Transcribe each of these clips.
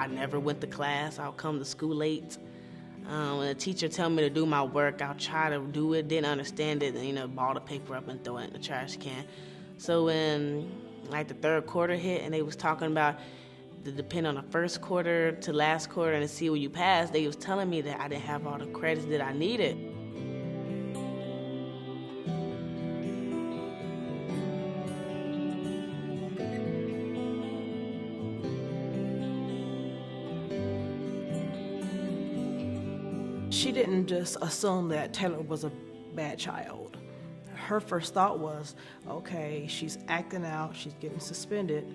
I never went to class. I'll come to school late. When a teacher tell me to do my work, I'll try to do it, didn't understand it, and ball the paper up and throw it in the trash can. So when like the third quarter hit and they was talking about to depend on the first quarter to last quarter and to see where you passed, they was telling me that I didn't have all the credits that I needed. She didn't just assume that Taylor was a bad child. Her first thought was, okay, she's acting out, she's getting suspended.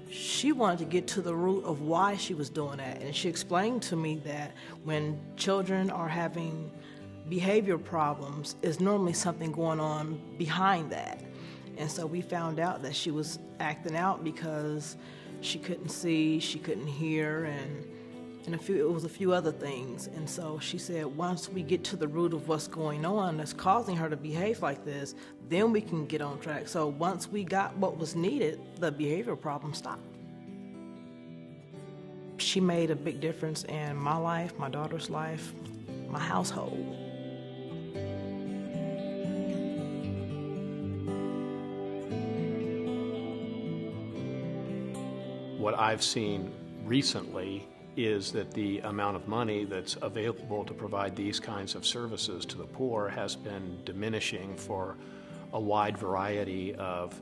She wanted to get to the root of why she was doing that. And she explained to me that when children are having behavior problems, there's normally something going on behind that. And so we found out that she was acting out because she couldn't see, she couldn't hear, and it was a few other things. And so she said, once we get to the root of what's going on that's causing her to behave like this, then we can get on track. So once we got what was needed, the behavior problem stopped. She made a big difference in my life, my daughter's life, my household. What I've seen recently is that the amount of money that's available to provide these kinds of services to the poor has been diminishing for a wide variety of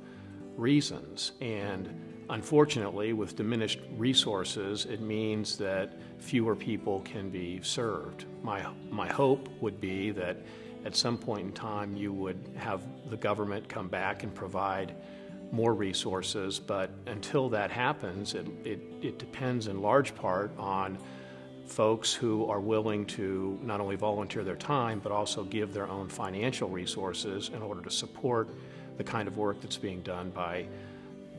reasons. And unfortunately, with diminished resources, it means that fewer people can be served. My hope would be that at some point in time you would have the government come back and provide more resources, but until that happens, it depends in large part on folks who are willing to not only volunteer their time, but also give their own financial resources in order to support the kind of work that's being done by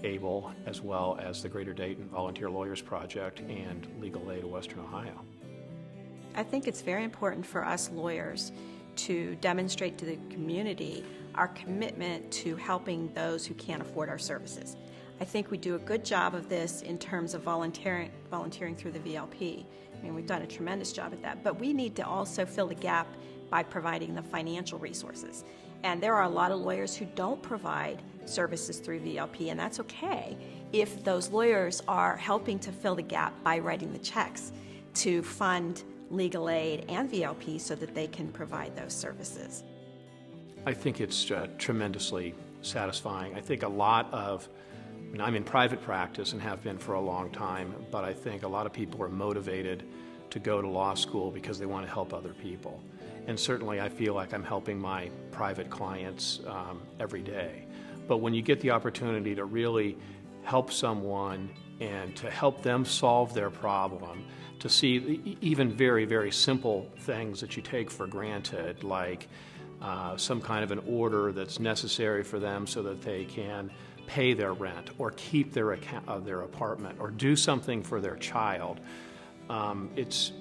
ABLE, as well as the Greater Dayton Volunteer Lawyers Project and Legal Aid of Western Ohio. I think it's very important for us lawyers to demonstrate to the community our commitment to helping those who can't afford our services. I think we do a good job of this in terms of volunteering through the VLP. I mean, we've done a tremendous job at that, but we need to also fill the gap by providing the financial resources. And there are a lot of lawyers who don't provide services through VLP, and that's okay if those lawyers are helping to fill the gap by writing the checks to fund legal aid and VLP so that they can provide those services. I think it's tremendously satisfying. I think I'm in private practice and have been for a long time, but I think a lot of people are motivated to go to law school because they want to help other people. And certainly I feel like I'm helping my private clients every day. But when you get the opportunity to really help someone and to help them solve their problem, to see even very, very simple things that you take for granted, like some kind of an order that's necessary for them so that they can pay their rent or keep their apartment or do something for their child. It's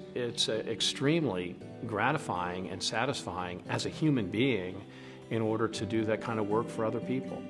extremely gratifying and satisfying as a human being in order to do that kind of work for other people.